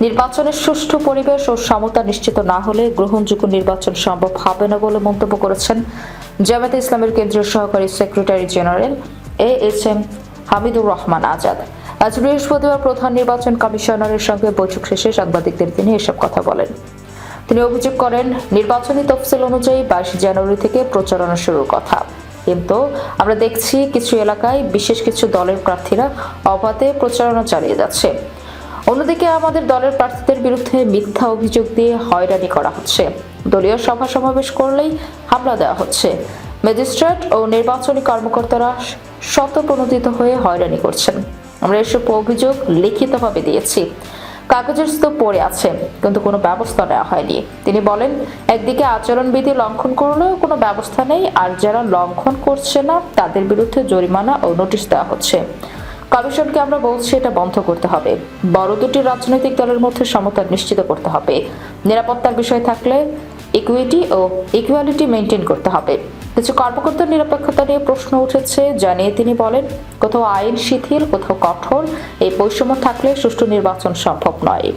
নির্বাচনের সুষ্ঠু পরিবেশ ও সমতা নিশ্চিত না হলে গ্রহণযোগ্য নির্বাচন সম্ভব হবে না বলে মন্তব্য করেছেন জামায়াতে ইসলামের কেন্দ্রীয় সহকারী secretary general AHM Hamidur Rahman Azad. আজ বৃহস্পতিবার প্রধান নির্বাচন কমিশনারের সঙ্গে বৈঠক শেষে সাংবাদিকদের তিনি এসব কথা বলেন। তিনি অভিযোগ করেন, নির্বাচনী তফসিল অনুযায়ী 22 জানুয়ারি থেকে প্রচারণা শুরুর কথা, কিন্তু আমরা দেখছি কিছু এলাকায় বিশেষ কিছু দলের প্রার্থীরা অবাধে প্রচারণা চালিয়ে যাচ্ছে। অন্যদিকে আমাদের দলের প্রার্থীদের বিরুদ্ধে মিথ্যা অভিযোগ দিয়ে হয়রানি করা হচ্ছে। দলীয় সভা সমাবেশ করলেই হামলা দেওয়া হচ্ছে। ম্যাজিস্ট্রেট ও নির্বাচনী কর্মকর্তারা স্বতঃপ্রণোদিত হয়ে হয়রানি করছেন। আমরা এসব অভিযোগ লিখিতভাবে দিয়েছি, কাগজের স্তূপ পড়ে আছে, কিন্তু কোনো ব্যবস্থা নেওয়া হয়নি। তিনি বলেন, একদিকে আচরণবিধি লঙ্ঘন করলেও কোনো ব্যবস্থা নেই, আর যারা লঙ্ঘন করছে না তাদের বিরুদ্ধে জরিমানা ও নোটিশ দেওয়া হচ্ছে। কমিশনকে আমরা বলছি, এটা বন্ধ করতে হবে। বড় দুটি রাজনৈতিক দলের মধ্যে সমতা নিশ্চিত করতে হবে। নিরাপত্তার বিষয় থাকলে ইকুইটি ও ইকুয়ালিটি মেনটেন করতে হবে। কিছু কর্মকর্তার নিরপেক্ষতা নিয়ে প্রশ্ন উঠেছে জানিয়ে তিনি বলেন, কোথাও আইন শিথিল, কোথাও কঠোর, এই বৈষম্য থাকলে সুষ্ঠু নির্বাচন সম্ভব নয়।